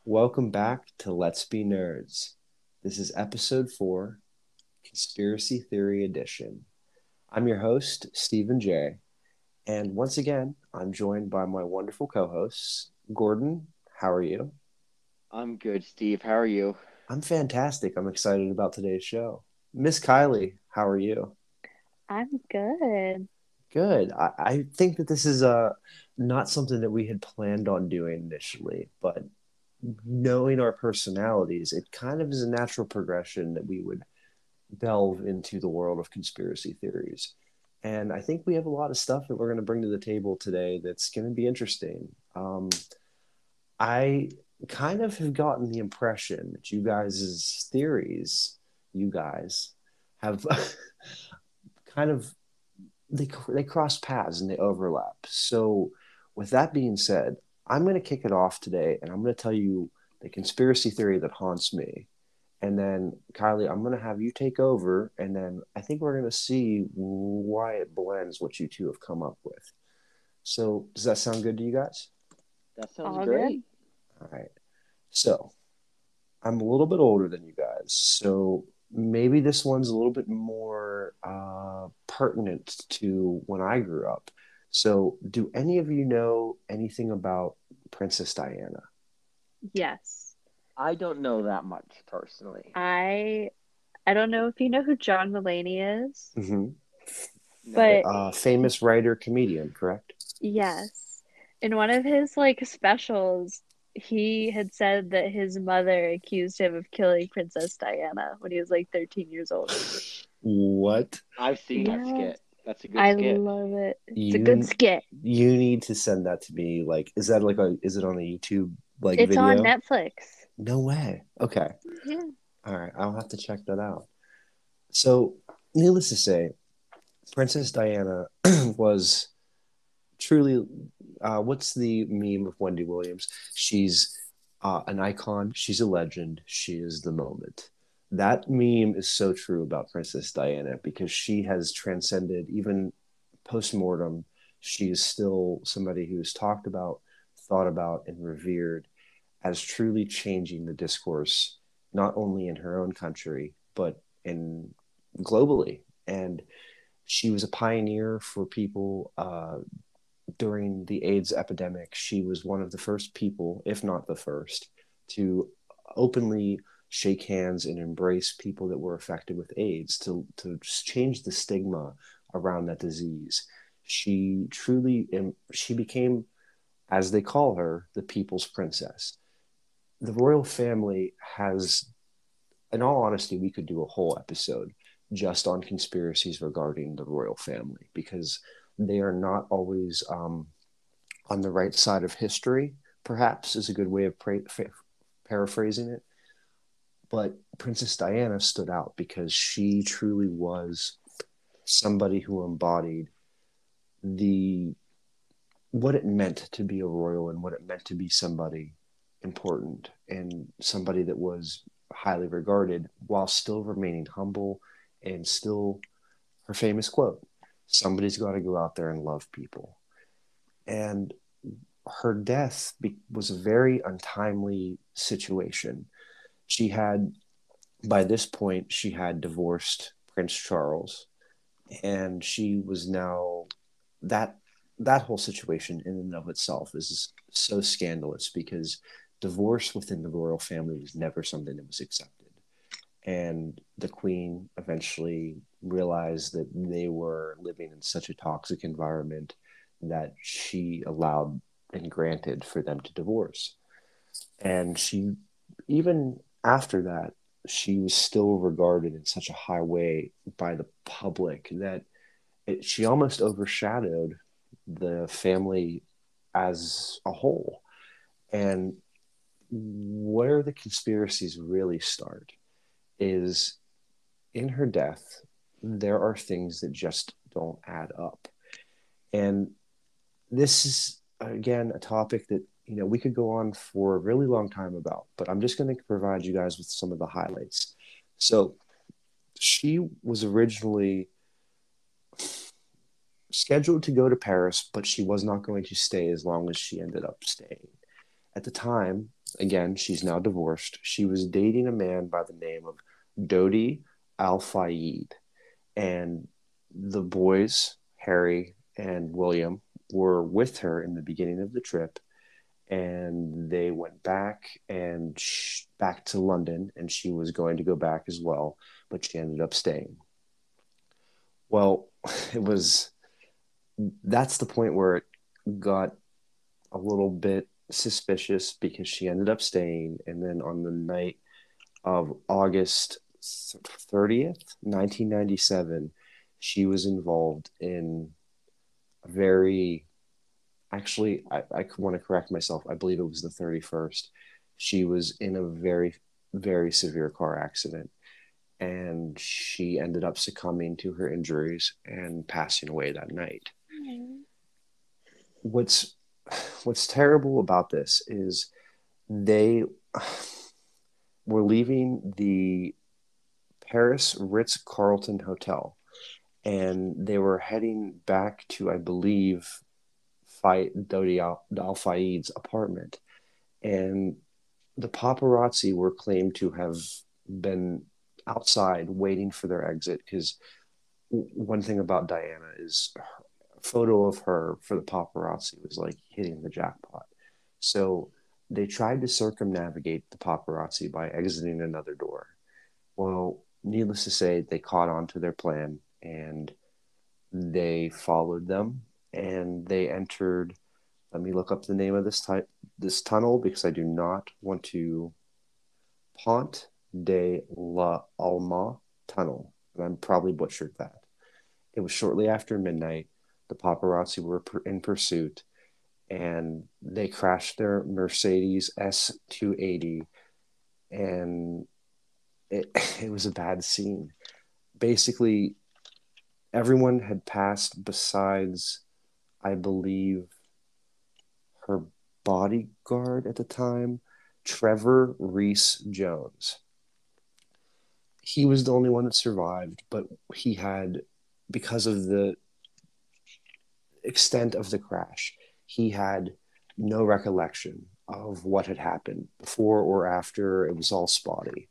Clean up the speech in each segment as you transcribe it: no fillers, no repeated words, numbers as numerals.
Welcome back to Let's Be Nerds. This is episode 4, Conspiracy Theory Edition. I'm your host, Stephen J. And once again, I'm joined by my wonderful co-hosts. Gordon, how are you? I'm good, Steve. How are you? I'm fantastic. I'm excited about today's show. Miss Kylee, how are you? I'm good. Good. I think that this is not something that we had planned on doing initially, but knowing our personalities, it kind of is a natural progression that we would delve into the world of conspiracy theories. And I think we have a lot of stuff that we're going to bring to the table today that's going to be interesting. I kind of have gotten the impression that you guys' theories, you guys, have kind of, they cross paths and they overlap. So with that being said, I'm going to kick it off today, and I'm going to tell you the conspiracy theory that haunts me. And then, Kylee, I'm going to have you take over, and then I think we're going to see why it blends what you two have come up with. So does that sound good to you guys? That sounds All great. All right. So I'm a little bit older than you guys, so maybe this one's a little bit more pertinent to when I grew up. So, do any of you know anything about Princess Diana? Yes. I don't know that much personally. I don't know if you know who John Mulaney is, Mm-hmm. but Famous writer, comedian, correct? yes. In one of his specials, he had said that his mother accused him of killing Princess Diana when he was 13 years old. What? I've seen that Yeah. skit. That's a good I skit. love it. It's a good skit. You need to send that to me. Is that is it on a YouTube It's video? on Netflix. No way. Okay. Yeah. All right. I'll have to check that out. So, needless to say, Princess Diana was truly, what's the meme of Wendy Williams? She's an icon. She's a legend. She is the moment. That meme is so true about Princess Diana because she has transcended, even post-mortem, she is still somebody who is talked about, thought about, and revered as truly changing the discourse, not only in her own country, but in globally. And she was a pioneer for people during the AIDS epidemic. She was one of the first people, if not the first, to openly shake hands and embrace people that were affected with AIDS, to change the stigma around that disease. She became, as they call her, the people's princess. The royal family has, in all honesty, we could do a whole episode just on conspiracies regarding the royal family because they are not always on the right side of history, perhaps is a good way of paraphrasing it. But Princess Diana stood out because she truly was somebody who embodied what it meant to be a royal and what it meant to be somebody important and somebody that was highly regarded while still remaining humble and still her famous quote, somebody's got to go out there and love people. And her death was a very untimely situation. By this point, she had divorced Prince Charles, and she was now, that whole situation in and of itself is so scandalous because divorce within the royal family was never something that was accepted. And the queen eventually realized that they were living in such a toxic environment that she allowed and granted for them to divorce. And she, even after that, she was still regarded in such a high way by the public that she almost overshadowed the family as a whole. And where the conspiracies really start is in her death, there are things that just don't add up. And this is, again, a topic that, we could go on for a really long time about, but I'm just going to provide you guys with some of the highlights. So she was originally scheduled to go to Paris, but she was not going to stay as long as she ended up staying. At the time, again, she's now divorced. She was dating a man by the name of Dodi Al Fayed. And the boys, Harry and William, were with her in the beginning of the trip. And they went back and back to London, and she was going to go back as well, but she ended up staying. Well, it was that's the point where it got a little bit suspicious because she ended up staying. And then on the night of August 30th, 1997, she was involved in a very, actually, I want to correct myself. I believe it was the 31st. She was in a very, very severe car accident. And she ended up succumbing to her injuries and passing away that night. What's terrible about this is they were leaving the Paris Ritz-Carlton Hotel, and they were heading back to, I believe, Dodi Al Fayed's apartment. And the paparazzi were claimed to have been outside waiting for their exit, because one thing about Diana is a photo of her for the paparazzi was like hitting the jackpot. So they tried to circumnavigate the paparazzi by exiting another door. Well, needless to say, they caught on to their plan and they followed them, and they entered. Let me look up the name of this tunnel, because I do not want to. Pont de la Alma Tunnel, and I'm probably butchered that. It was shortly after midnight. The paparazzi were in pursuit, and they crashed their Mercedes S280, and it was a bad scene. Basically, everyone had passed besides, I believe, her bodyguard at the time, Trevor Reese Jones. He was the only one that survived, but he had, because of the extent of the crash, he had no recollection of what had happened before or after. It was all spotty.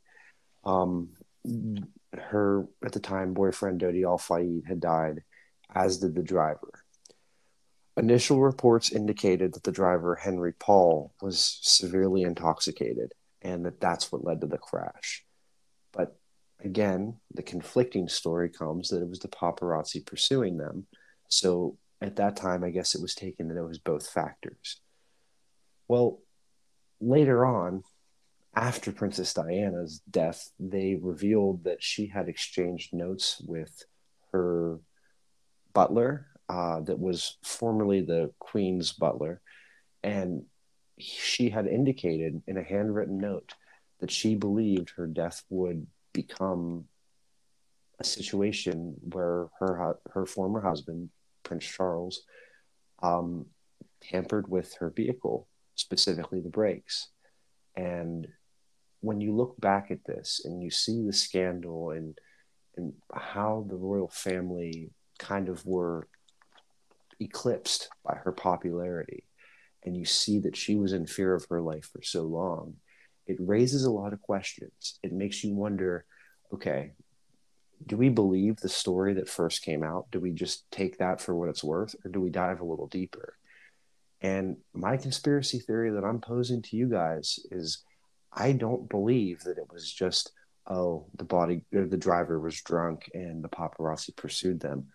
Her, at the time, boyfriend Dodi Al Fayed had died, as did the driver. Initial reports indicated that the driver, Henry Paul, was severely intoxicated, and that's what led to the crash. But again, the conflicting story comes that it was the paparazzi pursuing them. So at that time, I guess it was taken that it was both factors. Well, later on, after Princess Diana's death, they revealed that she had exchanged notes with her butler, that was formerly the Queen's butler, and she had indicated in a handwritten note that she believed her death would become a situation where her former husband, Prince Charles, tampered with her vehicle, specifically the brakes. And when you look back at this and you see the scandal and how the royal family kind of were eclipsed by her popularity, and you see that she was in fear of her life for so long, it raises a lot of questions. It makes you wonder, okay, do we believe the story that first came out? Do we just take that for what it's worth, or do we dive a little deeper? And my conspiracy theory that I'm posing to you guys is, I don't believe that it was just, oh, the driver was drunk and the paparazzi pursued them.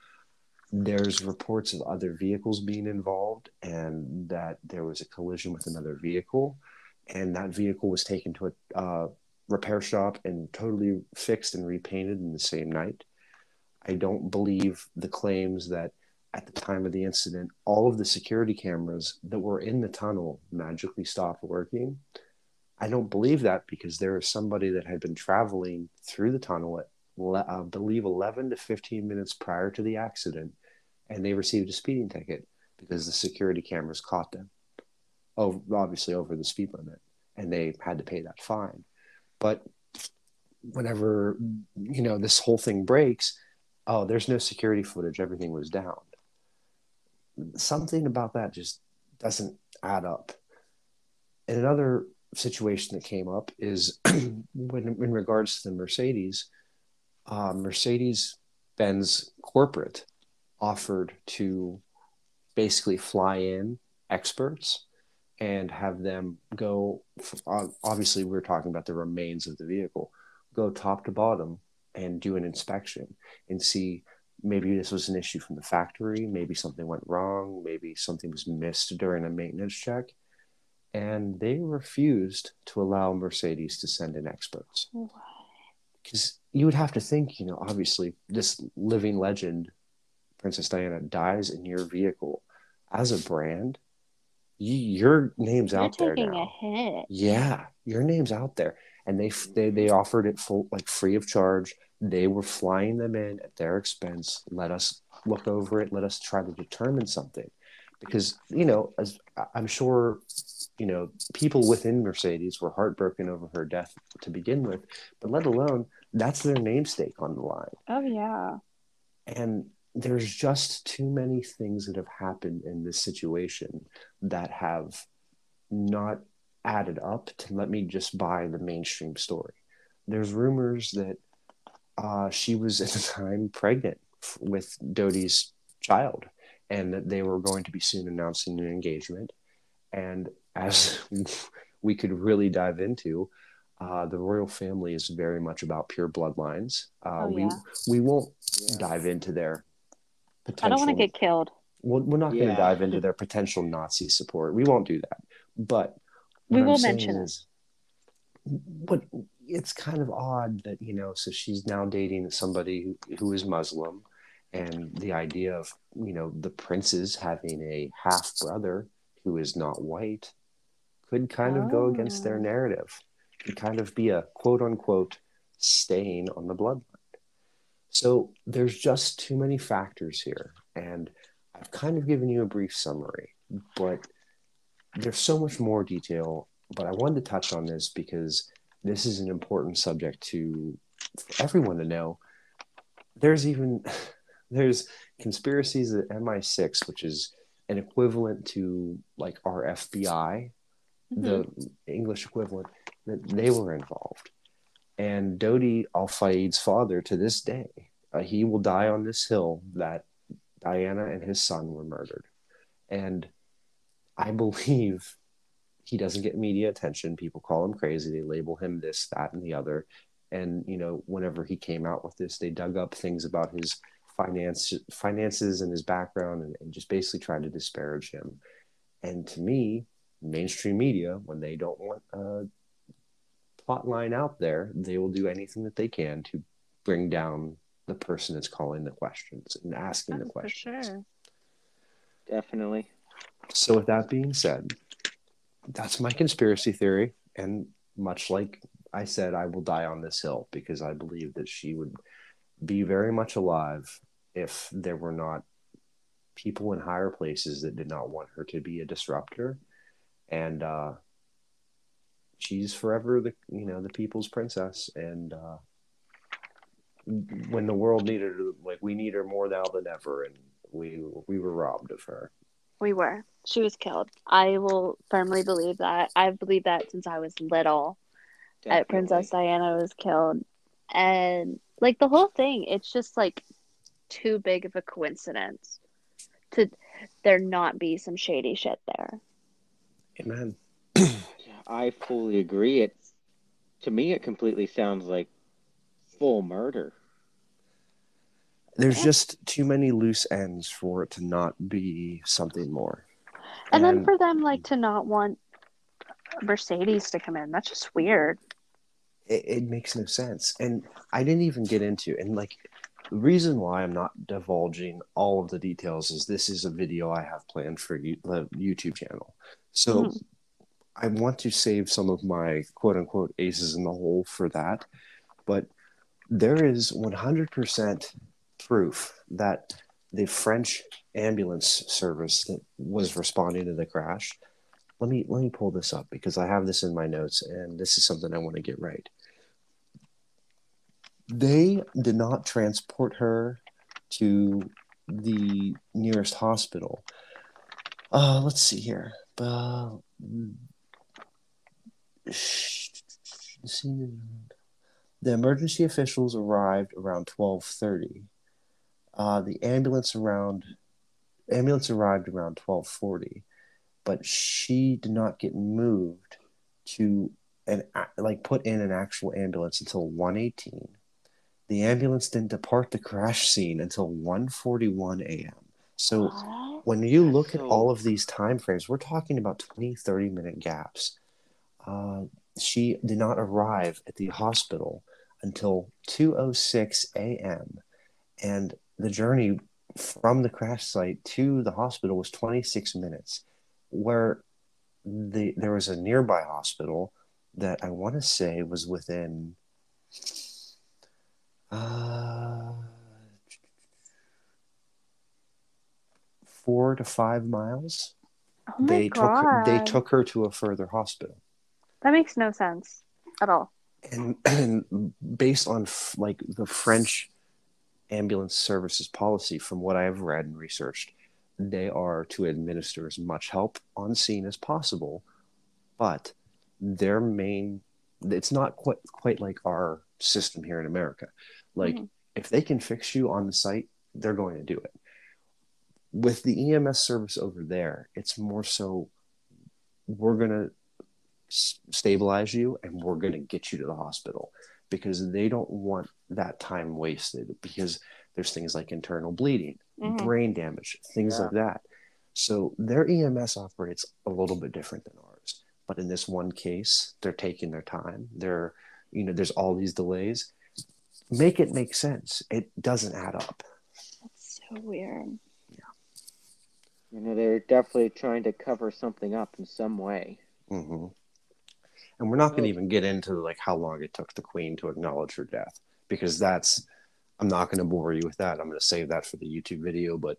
There's reports of other vehicles being involved, and that there was a collision with another vehicle, and that vehicle was taken to a repair shop and totally fixed and repainted in the same night. I don't believe the claims that at the time of the incident, all of the security cameras that were in the tunnel magically stopped working. I don't believe that because there was somebody that had been traveling through the tunnel at, I believe, 11 to 15 minutes prior to the accident, and they received a speeding ticket because the security cameras caught them, obviously over the speed limit, and they had to pay that fine. But whenever, this whole thing breaks, oh, there's no security footage, everything was down. Something about that just doesn't add up. And another situation that came up is when, in regards to the Mercedes-Benz corporate offered to basically fly in experts and have them go, obviously we're talking about the remains of the vehicle, go top to bottom and do an inspection and see maybe this was an issue from the factory, maybe something went wrong, maybe something was missed during a maintenance check. And they refused to allow Mercedes to send in experts. Because you would have to think, obviously this living legend, Princess Diana, dies in your vehicle. As a brand, your name's You're out there taking now. a hit. Yeah, your name's out there. And they offered it full, like free of charge. They were flying them in at their expense. Let us look over it. Let us try to determine something. Because, as I'm sure, people within Mercedes were heartbroken over her death to begin with, but let alone that's their namesake on the line. Oh, yeah. And there's just too many things that have happened in this situation that have not added up to let me just buy the mainstream story. There's rumors that she was at the time pregnant with Dodi's child and that they were going to be soon announcing an engagement. And as we could really dive into, the royal family is very much about pure bloodlines. We won't dive into their potential. I don't want to get killed. We're not going to dive into their potential Nazi support. We won't do that. But we will mention it. But it's kind of odd that, so she's now dating somebody who is Muslim, and the idea of, the princes having a half brother who is not white could kind of go against their narrative. Could kind of be a quote unquote stain on the bloodline. So there's just too many factors here. And I've kind of given you a brief summary, but there's so much more detail. But I wanted to touch on this because this is an important subject for everyone to know. There's conspiracies at MI6, which is an equivalent to like our FBI, the English equivalent, that they were involved. And Dodi Al-Fayed's father, to this day, he will die on this hill that Diana and his son were murdered. And I believe he doesn't get media attention. People call him crazy. They label him this, that, and the other. And, whenever he came out with this, they dug up things about his finances and his background and just basically tried to disparage him. And to me, mainstream media, when they don't want a plot line out there, they will do anything that they can to bring down the person that's calling the questions and asking the questions. For sure. Definitely. So with that being said, that's my conspiracy theory. And much like I said, I will die on this hill because I believe that she would be very much alive if there were not people in higher places that did not want her to be a disruptor. And she's forever the people's princess. And when the world needed her, like we need her more now than ever, and we were robbed of her. We were. She was killed. I will firmly believe that. I've believed that since I was little. Princess Diana was killed. And like the whole thing, it's just like too big of a coincidence to there not be some shady shit there. Amen. I fully agree. To me, it completely sounds like full murder. There's just too many loose ends for it to not be something more. And then for them to not want Mercedes to come in, that's just weird. It makes no sense. And I didn't even get into, and the reason why I'm not divulging all of the details is this is a video I have planned for the YouTube channel. So I want to save some of my quote unquote aces in the hole for that, but there is 100% proof that the French ambulance service that was responding to the crash. Let me pull this up because I have this in my notes and this is something I want to get right. They did not transport her to the nearest hospital. Let's see here. The emergency officials arrived around 12:30. The ambulance arrived around 12:40, but she did not get moved to put in an actual ambulance until 1:18. The ambulance didn't depart the crash scene until 1:41 a.m. So when you look at all of these time frames, we're talking about 20, 30-minute gaps. She did not arrive at the hospital until 2:06 a.m. And the journey from the crash site to the hospital was 26 minutes, where there was a nearby hospital that I want to say was within 4 to 5 miles. Oh my God. They took her to a further hospital. That makes no sense at all. And based on like the French ambulance services policy, from what I have read and researched, they are to administer as much help on scene as possible, but their main, it's not quite like our system here in America. Like if they can fix you on the site, they're going to do it. With the EMS service over there, it's more so we're going to stabilize you and we're going to get you to the hospital, because they don't want that time wasted, because there's things like internal bleeding, brain damage, things like that. So their EMS operates a little bit different than ours. But in this one case, they're taking their time. There's all these delays. Make it make sense. It doesn't add up. That's so weird. Yeah. They're definitely trying to cover something up in some way. Mm-hmm. And we're not going to even get into like how long it took the Queen to acknowledge her death, because I'm not going to bore you with that. I'm going to save that for the YouTube video, but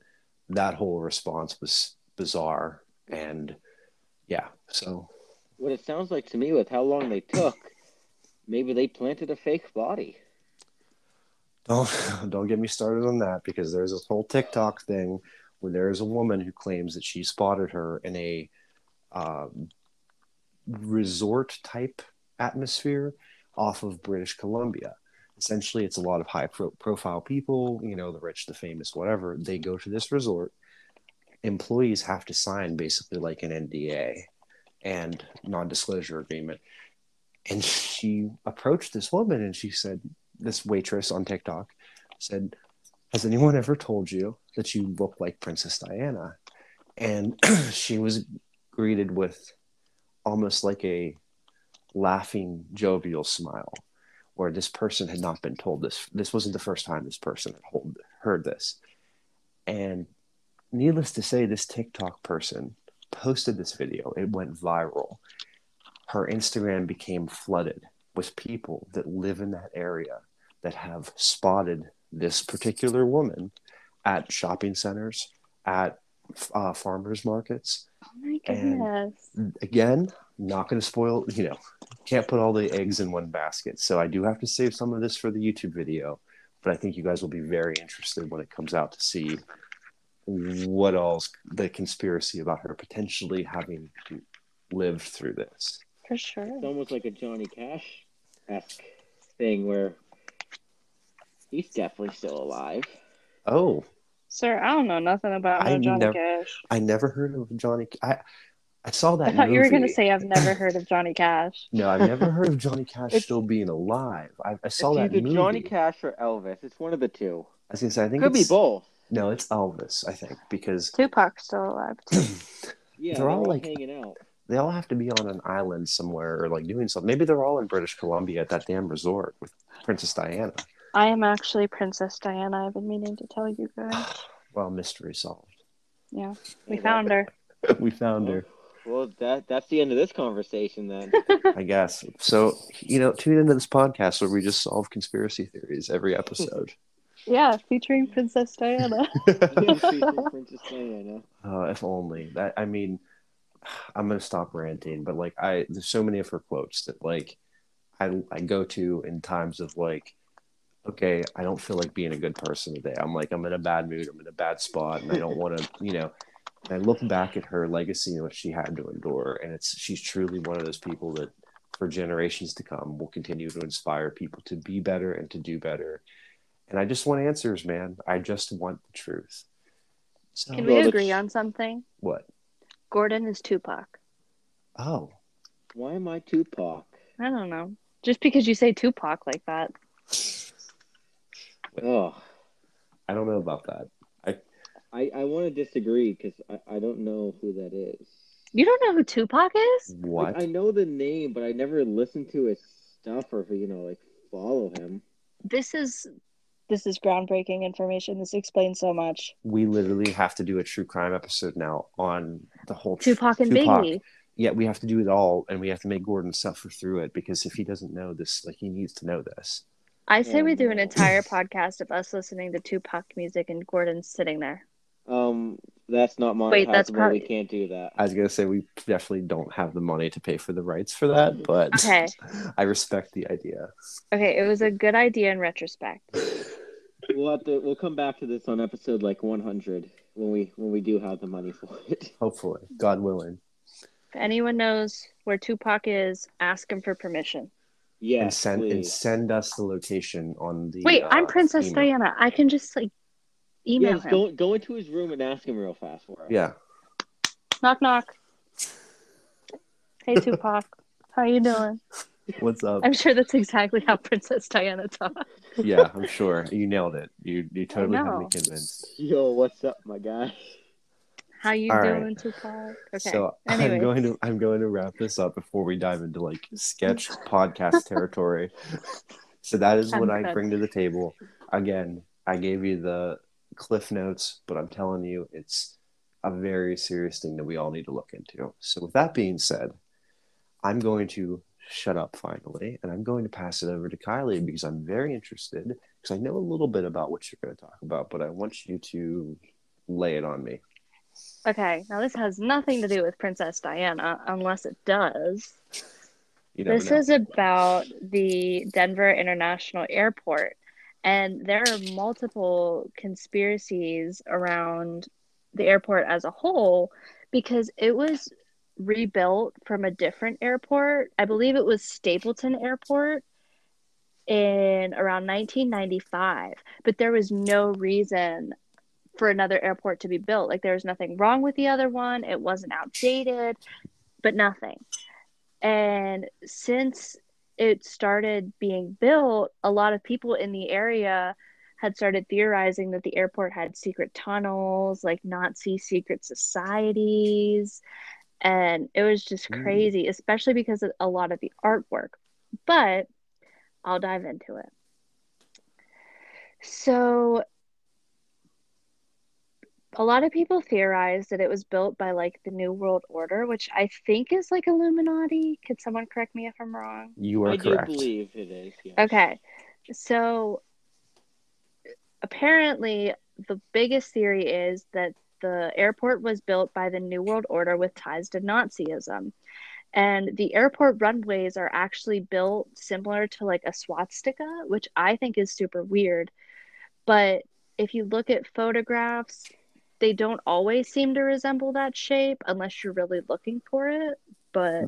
that whole response was bizarre. And yeah, so. What it sounds like to me with how long they took, maybe they planted a fake body. Don't get me started on that, because there's this whole TikTok thing where there's a woman who claims that she spotted her in a resort type atmosphere off of British Columbia. Essentially, it's a lot of high profile people, the rich, the famous, whatever. They go to this resort. Employees have to sign basically like an NDA and non-disclosure agreement. And she approached this woman and she said, this waitress on TikTok said, "Has anyone ever told you that you look like Princess Diana?" And she was greeted with almost like a laughing, jovial smile, where this person had not been told this. This wasn't the first time this person had heard this. And needless to say, this TikTok person posted this video. It went viral. Her Instagram became flooded with people that live in that area that have spotted this particular woman at shopping centers, at farmers markets. Oh my goodness. And again, not going to spoil, can't put all the eggs in one basket. So I do have to save some of this for the YouTube video, but I think you guys will be very interested when it comes out to see what all's the conspiracy about her potentially having lived through this. For sure. It's almost like a Johnny Cash-esque thing where he's definitely still alive. Oh. Sir, I don't know nothing about Johnny Cash. I never heard of Johnny. I saw that I thought movie. you were going to say I've never heard of Johnny Cash. No, I've never heard of Johnny Cash still being alive. I saw that movie. It's either Johnny Cash or Elvis. It's one of the two. I was going to say, I think could be both. No, it's Elvis, I think, because Tupac's still alive too. Yeah, they're all like hanging out. They all have to be on an island somewhere or like doing something. Maybe they're all in British Columbia at that damn resort with Princess Diana. I am actually Princess Diana. I've been meaning to tell you guys. Well, mystery solved. Yeah, we found her. We found her. Well, that's the end of this conversation then. I guess. So, tune into this podcast where we just solve conspiracy theories every episode. Yeah, featuring Princess Diana. Yeah, featuring Princess Diana. If only that. I mean, I'm gonna stop ranting, but like, there's so many of her quotes that like I go to in times of like, okay, I don't feel like being a good person today. I'm in a bad mood. I'm in a bad spot, and I don't want to. And I look back at her legacy and what she had to endure, and she's truly one of those people that, for generations to come, will continue to inspire people to be better and to do better. And I just want answers, man. I just want the truth. So, Can we agree on something? What? Gordon is Tupac. Oh. Why am I Tupac? I don't know. Just because you say Tupac like that. Oh. I don't know about that. I want to disagree because I don't know who that is. You don't know who Tupac is? What? Like, I know the name, but I never listened to his stuff or follow him. This is groundbreaking information. This explains so much. We literally have to do a true crime episode now on the whole Tupac and Biggie. Yeah, we have to do it all, and we have to make Gordon suffer through it, because if he doesn't know this, like, he needs to know this. I say we do an entire podcast of us listening to Tupac music and Gordon sitting there. That's not monetizable. Wait, that's probably... We can't do that. I was gonna say we definitely don't have the money to pay for the rights for that, but okay. I respect the idea. Okay, it was a good idea in retrospect. We'll come back to this on episode like 100 when we do have the money for it. Hopefully, God willing. If anyone knows where Tupac is, ask him for permission. Yeah, and send us the location on the. Wait, I'm Princess email. Diana. I can just email him. Go into his room and ask him real fast for it. Yeah. Knock knock. Hey Tupac, how you doing? What's up? I'm sure that's exactly how Princess Diana talks. Yeah, I'm sure. You nailed it. You totally have me convinced. Yo, what's up, my guy? How you doing, Tupac? Okay. So anyways. I'm going to wrap this up before we dive into like sketch podcast territory. So that is what I bring to the table. Again, I gave you the Cliff Notes, but I'm telling you, it's a very serious thing that we all need to look into. So with that being said, I'm going to shut up finally, and I'm going to pass it over to Kylee, because I'm very interested, because I know a little bit about what you're going to talk about, but I want you to lay it on me. Okay, now this has nothing to do with Princess Diana, unless it does. This is about the Denver International Airport, and there are multiple conspiracies around the airport as a whole, because it was rebuilt from a different airport. I believe it was Stapleton Airport in around 1995, but there was no reason for another airport to be built. Like, there was nothing wrong with the other one. It wasn't outdated, but nothing. And since it started being built, a lot of people in the area had started theorizing that the airport had secret tunnels, like Nazi secret societies. And it was just crazy, especially because of a lot of the artwork. But I'll dive into it. So a lot of people theorize that it was built by like the New World Order, which I think is like Illuminati. Could someone correct me if I'm wrong? You are correct. I do believe it is. Yes. Okay. So apparently the biggest theory is that the airport was built by the New World Order with ties to Nazism. And the airport runways are actually built similar to like a swastika, which I think is super weird. But if you look at photographs, they don't always seem to resemble that shape unless you're really looking for it. But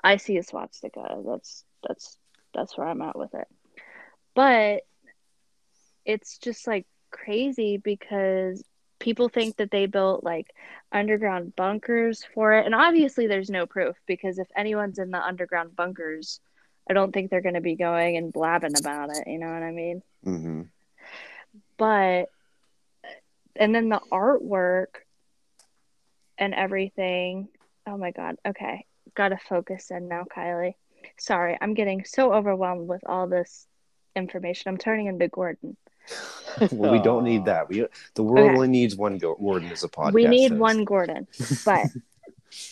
I see a swastika. That's where I'm at with it. But it's just like crazy because people think that they built like underground bunkers for it. And obviously there's no proof, because if anyone's in the underground bunkers, I don't think they're going to be going and blabbing about it. You know what I mean? Mm-hmm. But, and then the artwork and everything. Oh my God. Okay. Got to focus in now, Kylee. Sorry. I'm getting so overwhelmed with all this information. I'm turning into Gordon. Well, we don't need that. The world only needs one Gordon as a podcast. We need one Gordon. But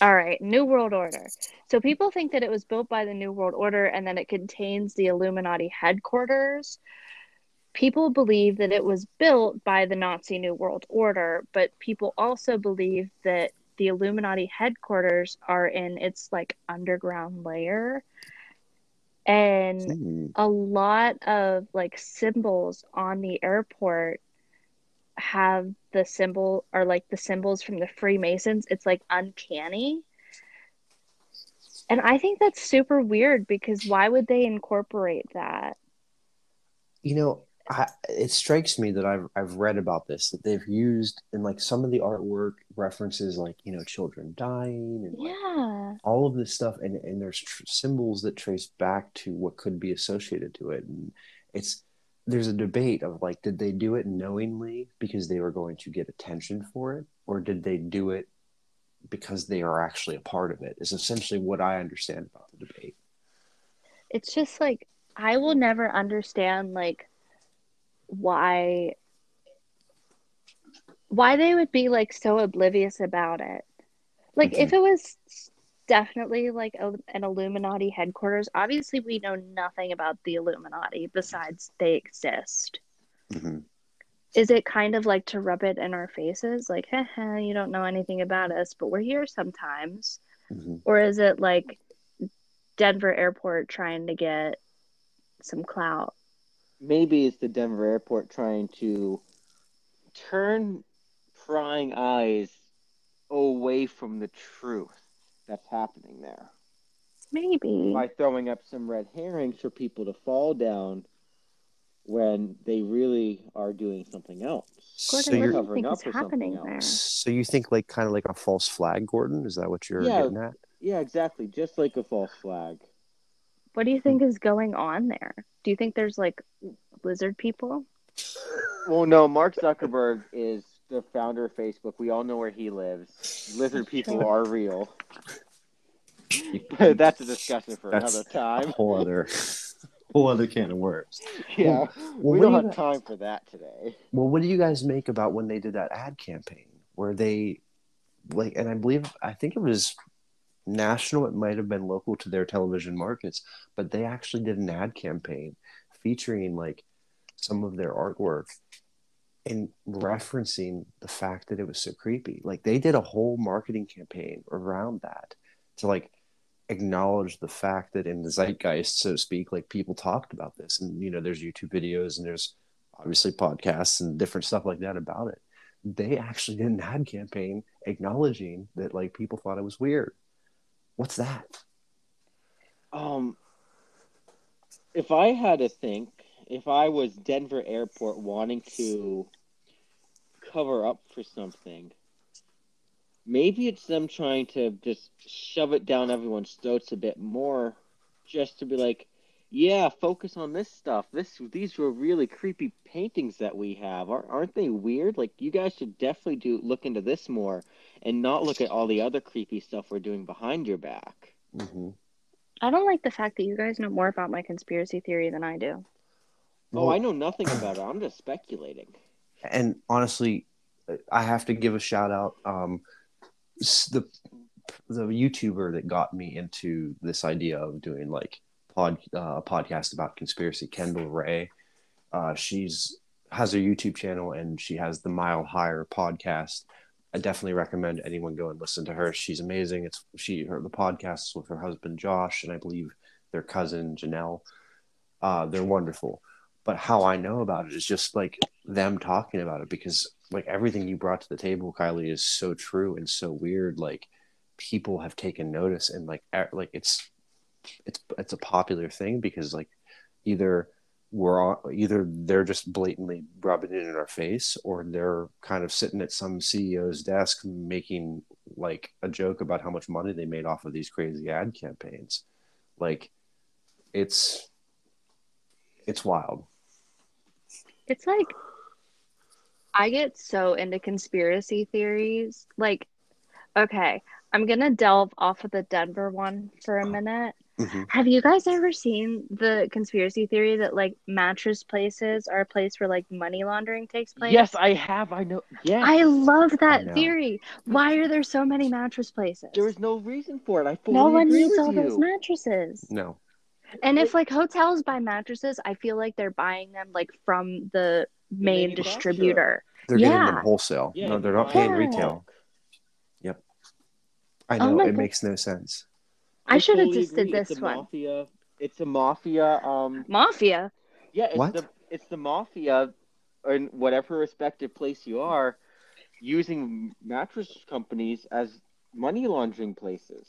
All right, New World Order. So people think that it was built by the New World Order and that it contains the Illuminati headquarters. People believe that it was built by the Nazi New World Order, but people also believe that the Illuminati headquarters are in its like underground layer. And Hmm. a lot of like symbols on the airport have the symbol or like the symbols from the Freemasons. It's like uncanny. And I think that's super weird because why would they incorporate that? You know, it strikes me that I've read about this that they've used in like some of the artwork references like children dying and like Yeah. all of this stuff, and there's symbols that trace back to what could be associated to it, and it's there's a debate of like, did they do it knowingly because they were going to get attention for it, or did they do it because they are actually a part of it? Is essentially what I understand about the debate. It's just like I will never understand like why they would be like so oblivious about it. Like Mm-hmm. if it was definitely like an Illuminati headquarters, obviously we know nothing about the Illuminati besides they exist. Mm-hmm. Is it kind of like to rub it in our faces like haha, you don't know anything about us, but we're here sometimes? Mm-hmm. Or is it like Denver airport trying to get some clout? Maybe it's the Denver airport trying to turn prying eyes away from the truth that's happening there Maybe. by throwing up some red herrings for people to fall down when they really are doing something else So Gordon, or what do you're you covering think is up for something happening else. there? so you think like kind of like a false flag, Gordon? Is that what you're Yeah, getting at? yeah, exactly. Just like a false flag. What do you Hmm. think is going on there? Do you think there's like lizard people? Well, no, Mark Zuckerberg is the founder of Facebook. We all know where he lives. Lizard That's people true. are real. You, But that's a discussion for another that's a time. whole other whole other can of worms. Yeah, Well, we don't have time for that today. what do you guys make about when they did that ad campaign where they like, and I think it was national, it might have been local to their television markets, but they actually did an ad campaign featuring like some of their artwork and referencing the fact that it was so creepy. Like they did a whole marketing campaign around that to like acknowledge the fact that in the zeitgeist, so to speak, like people talked about this, and there's YouTube videos and there's obviously podcasts and different stuff like that about it. They actually did an ad campaign acknowledging that like people thought it was weird. What's that? Um, if I had to think, if I was Denver Airport wanting to cover up for something, maybe it's them trying to just shove it down everyone's throats a bit more, just to be like, yeah, focus on this stuff. These were really creepy paintings that we have. Aren't they weird? Like, you guys should definitely look into this more and not look at all the other creepy stuff we're doing behind your back. Mm-hmm. I don't like the fact that you guys know more about my conspiracy theory than I do. Oh, I Well, know nothing about it. I'm just speculating. and honestly, I have to give a shout out. The YouTuber that got me into this idea of doing like a podcast about conspiracy, Kendall Ray. She's has a YouTube channel and she has the Mile Higher podcast. I definitely recommend anyone go and listen to her. She's amazing. The podcast is with her husband Josh and I believe their cousin Janelle. They're wonderful. But how I know about it is just like them talking about it because like everything you brought to the table, Kylie, is so true and so weird. Like people have taken notice and like it's a popular thing because like either either they're just blatantly rubbing it in our face or they're kind of sitting at some CEO's desk making like a joke about how much money they made off of these crazy ad campaigns. Like it's it's wild. It's like I get so into conspiracy theories. Like, okay, I'm gonna delve off of the Denver one for a minute. Mm-hmm. Have you guys ever seen the conspiracy theory that like mattress places are a place where like money laundering takes place? Yes, I have. I know. Yes. I love I that know. theory. Why are there so many mattress places? There is no reason for it. I No fully one agree needs with all those you. mattresses. No. And if like hotels buy mattresses, I feel like they're buying them like from the main manufacturer. distributor. They're getting them wholesale. Yeah, No, they're they're not paying buying retail. Yep. I Oh know. my It God. makes no sense. I should have fully just did agree. this one. Mafia. It's a mafia. Mafia? Yeah, it's What? the mafia, in whatever respective place you are, using mattress companies as money laundering places.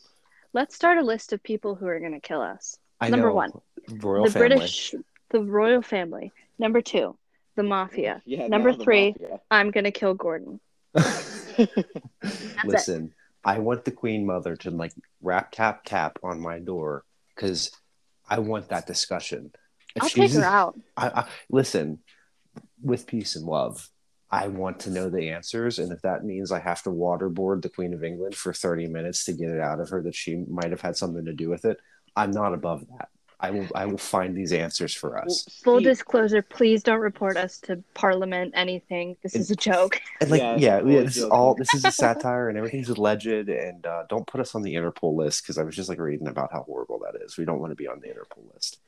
Let's start a list of people who are going to kill us. I Number know. 1, Royal the family. the royal family. Number 2, the mafia. Yeah, Number now the 3, mafia. I'm going to kill Gordon. Listen, I want the Queen Mother to like rap tap tap on my door because I want that discussion. If I'll take her out. Listen, with peace and love, I want to know the answers, and if that means I have to waterboard the Queen of England for 30 minutes to get it out of her that she might have had something to do with it, I'm not above that. I will find these answers for us. Full disclosure, please don't report us to Parliament anything. This is a joke. And like, Yeah, this is all. This is a satire, and everything's alleged. And don't put us on the Interpol list because I was just like reading about how horrible that is. We don't want to be on the Interpol list.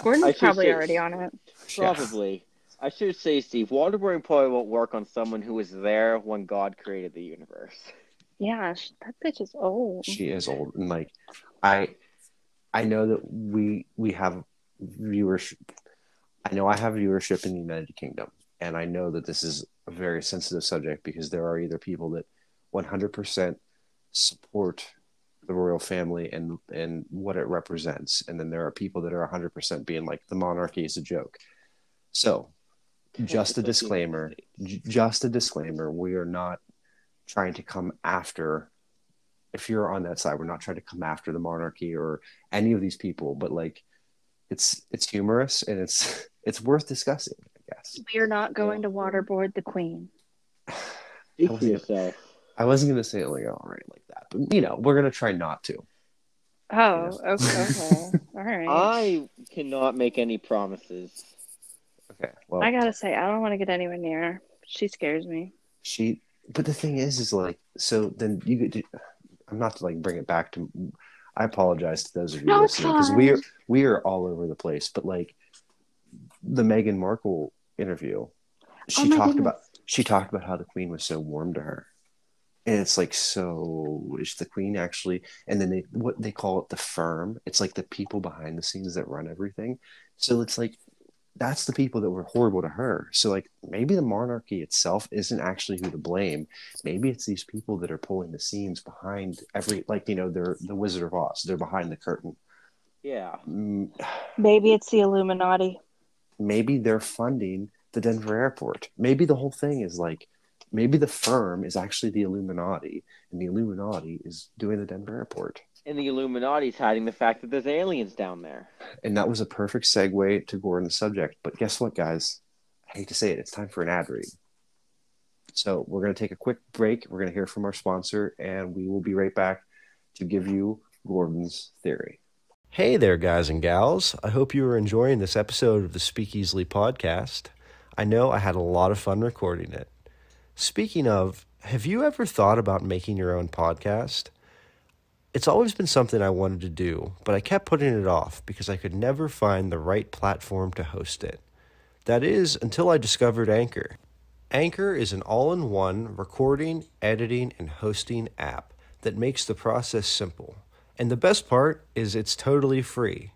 Gordon's probably already on it. Probably. I should say, Steve, waterboarding probably won't work on someone who was there when God created the universe. Yeah, that bitch is old. She is old, and like, I know that we have viewers. I know I have viewership in the United Kingdom, and I know that this is a very sensitive subject because there are either people that 100% support the royal family and what it represents, and then there are people that are 100% being like the monarchy is a joke. So, just a disclaimer. We are not trying to come after. If you're on that side, we're not trying to come after the monarchy or any of these people, but like it's humorous and it's worth discussing, I guess. We are not going to waterboard the Queen. Speak for yourself. I wasn't going to say it like outright like that, but we're going to try not to. Oh, okay. All right. I cannot make any promises. Okay. Well, I gotta say, I don't want to get anywhere near her. She scares me. But the thing is like, so then you get to, I'm not to like bring it back to. I apologize to those of you listening because we are all over the place. But like the Meghan Markle interview, she talked about how the Queen was so warm to her, and it's like, so is the Queen actually? And then what they call it the firm. It's like the people behind the scenes that run everything. So it's like that's the people that were horrible to her. So like maybe the monarchy itself isn't actually who to blame. Maybe it's these people that are pulling the scenes behind every, like, they're the Wizard of Oz. They're behind the curtain. Yeah. Maybe it's the Illuminati. Maybe they're funding the Denver airport. Maybe the whole thing is like, maybe the firm is actually the Illuminati and the Illuminati is doing the Denver airport. And the Illuminati's hiding the fact that there's aliens down there. And that was a perfect segue to Gordon's subject. But guess what, guys? I hate to say it. It's time for an ad read. So we're going to take a quick break. We're going to hear from our sponsor, and we will be right back to give you Gordon's theory. Hey there, guys and gals. I hope you are enjoying this episode of the Speakeasily podcast. I know I had a lot of fun recording it. Speaking of, have you ever thought about making your own podcast? It's always been something I wanted to do, but I kept putting it off because I could never find the right platform to host it. That is, until I discovered Anchor. Anchor is an all-in-one recording, editing, and hosting app that makes the process simple. And the best part is it's totally free.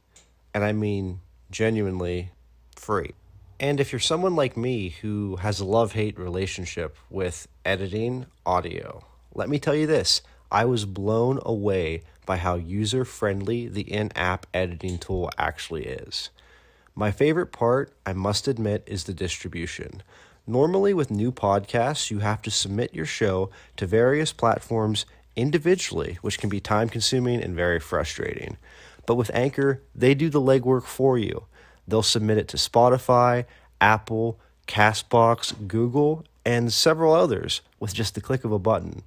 And I mean genuinely free. And if you're someone like me who has a love-hate relationship with editing audio, let me tell you this. I was blown away by how user-friendly the in-app editing tool actually is. My favorite part, I must admit, is the distribution. Normally with new podcasts, you have to submit your show to various platforms individually, which can be time-consuming and very frustrating. But with Anchor, they do the legwork for you. They'll submit it to Spotify, Apple, Castbox, Google, and several others with just the click of a button.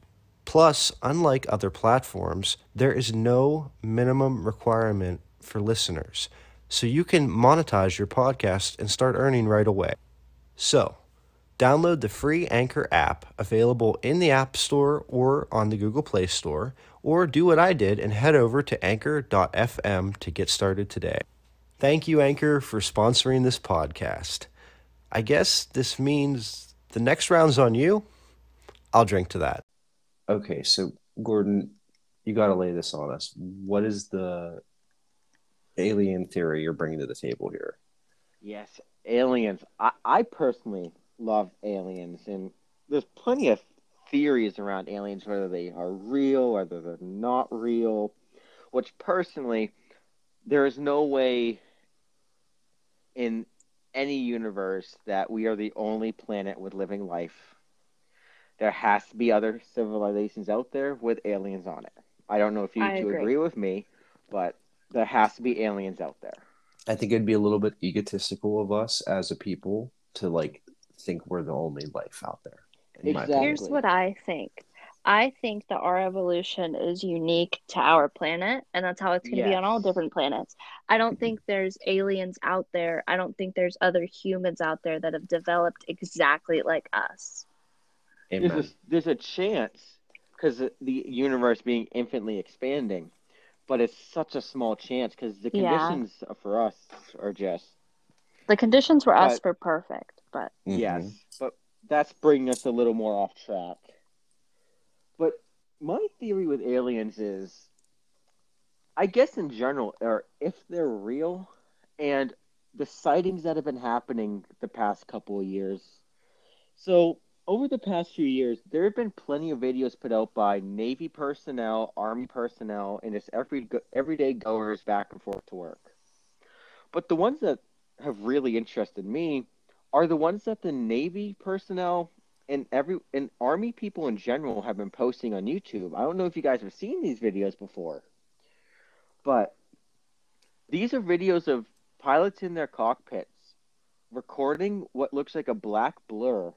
Plus, unlike other platforms, there is no minimum requirement for listeners so you can monetize your podcast and start earning right away. So, download the free Anchor app available in the App Store or on the Google Play Store, or do what I did and head over to anchor.fm to get started today. Thank you, Anchor, for sponsoring this podcast. I guess this means the next round's on you. I'll drink to that. Okay, so Gordon, you got to lay this on us. What is the alien theory you're bringing to the table here? Yes, aliens. I personally love aliens, and there's plenty of theories around aliens, whether they are real, whether they're not real, which personally, there is no way in any universe that we are the only planet with living life. There has to be other civilizations out there with aliens on it. I don't know if you two agree with me, but there has to be aliens out there. I think it'd be a little bit egotistical of us as a people to like think we're the only life out there. Exactly. Here's what I think. I think that our evolution is unique to our planet, and that's how it's going to be on all different planets. I don't think there's aliens out there. I don't think there's other humans out there that have developed exactly like us. Amen. There's a chance, because the universe being infinitely expanding, but it's such a small chance because the conditions for us are just... The conditions for us were perfect, but... Yes, but that's bringing us a little more off track. But my theory with aliens is, I guess in general, or if they're real, and the sightings that have been happening the past couple of years. So over the past few years, there have been plenty of videos put out by Navy personnel, Army personnel, and just everyday goers back and forth to work. But the ones that have really interested me are the ones that the Navy personnel and Army people in general have been posting on YouTube. I don't know if you guys have seen these videos before, but these are videos of pilots in their cockpits recording what looks like a black blur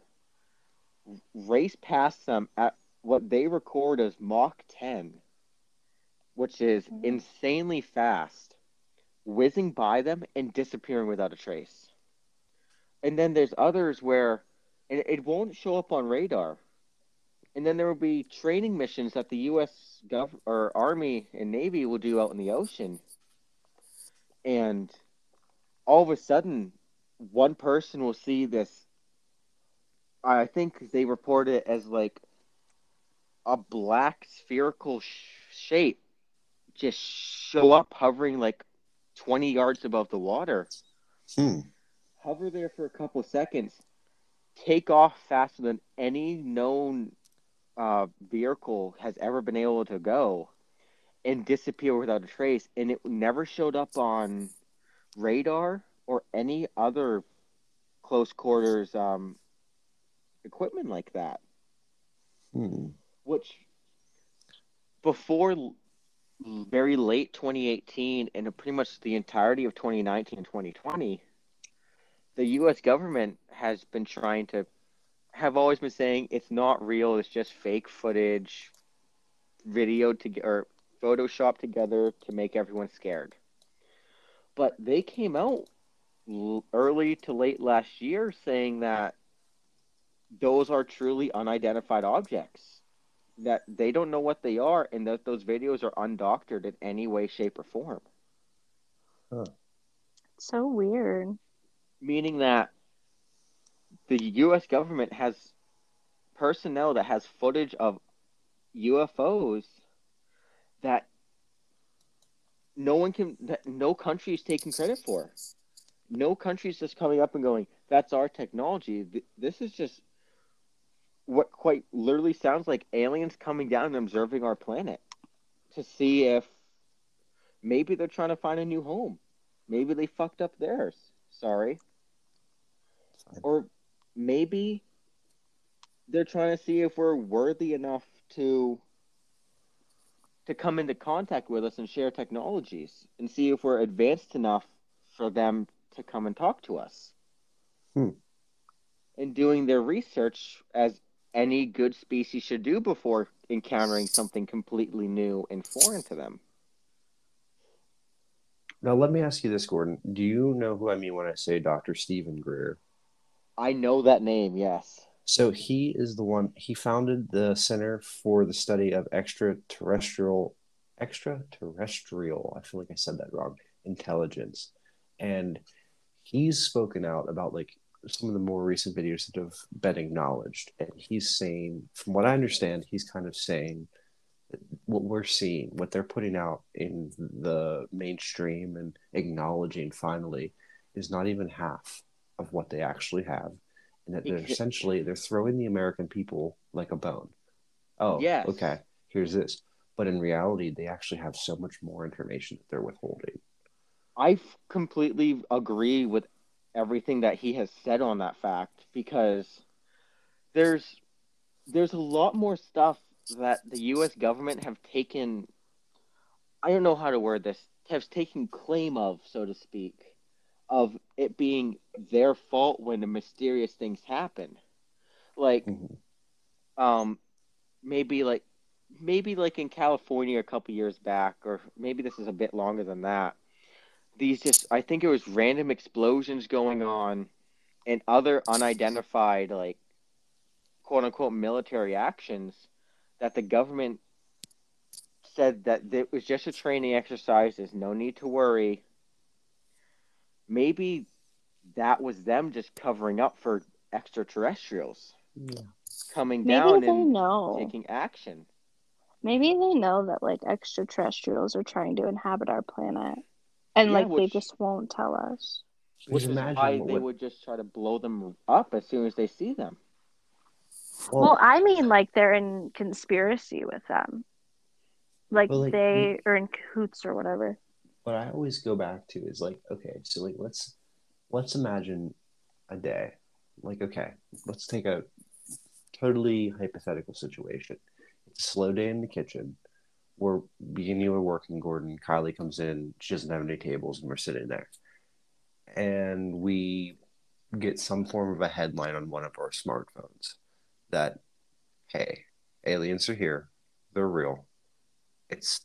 race past them at what they record as Mach 10, which is insanely fast, whizzing by them and disappearing without a trace. And then there's others where it won't show up on radar. And then there will be training missions that the U.S. Army and Navy will do out in the ocean. And all of a sudden, one person will see this. I think they report it as like a black spherical shape just show up hovering like 20 yards above the water. Hover there for a couple seconds, take off faster than any known vehicle has ever been able to go, and disappear without a trace. And it never showed up on radar or any other close quarters equipment like that. Which, before very late 2018 and pretty much the entirety of 2019 and 2020, the U.S. government has been always been saying it's not real, it's just fake footage, or photoshopped together to make everyone scared. But they came out early to late last year saying that those are truly unidentified objects, that they don't know what they are, and that those videos are undoctored in any way, shape, or form. So weird. Meaning that the U.S. government has personnel that has footage of UFOs that no country is taking credit for. No country is just coming up and going, that's our technology. This is just what quite literally sounds like aliens coming down and observing our planet to see if maybe they're trying to find a new home. Maybe they fucked up theirs. Sorry. Or maybe they're trying to see if we're worthy enough to come into contact with us and share technologies, and see if we're advanced enough for them to come and talk to us. And doing their research as any good species should do before encountering something completely new and foreign to them. Now, let me ask you this, Gordon. Do you know who I mean when I say Dr. Stephen Greer? I know that name, yes. So he is the one, he founded the Center for the Study of extraterrestrial, I feel like I said that wrong, intelligence. And he's spoken out about like some of the more recent videos that have been acknowledged. And he's saying, from what I understand, he's kind of saying what we're seeing, what they're putting out in the mainstream and acknowledging finally is not even half of what they actually have. And that Ex- they're throwing the American people like a bone. Oh, yes. okay, here's this. But in reality, they actually have so much more information that they're withholding. Completely agree with everything that he has said on that fact because there's there's a lot more stuff that the US government have taken, I don't know how to word this, have taken claim of, so to speak, of it being their fault when the mysterious things happen. Like Mm-hmm. um maybe like maybe like in California a couple years back, or maybe this is a bit longer than that. These just, I think it was random explosions going on and other unidentified, like, quote unquote military actions that the government said that it was just a training exercise. There's no need to worry. Maybe that was them just covering up for extraterrestrials Yeah. coming Maybe down they and know. taking action. Maybe they know that like extraterrestrials are trying to inhabit our planet. And Yeah, like they which just won't tell us. Because which is why imagine they what would just try to blow them up as soon as they see them. Well, well, I mean like they're in conspiracy with them. Like but like they are in cahoots or whatever. what I always go back to is like, okay, so like let's imagine a day. Like, okay, let's take a totally hypothetical situation. It's a slow day in the kitchen. We're beginning to work in Gordon. Kylie comes in. She doesn't have any tables, and we're sitting there. And we get some form of a headline on one of our smartphones that, hey, aliens are here. They're real.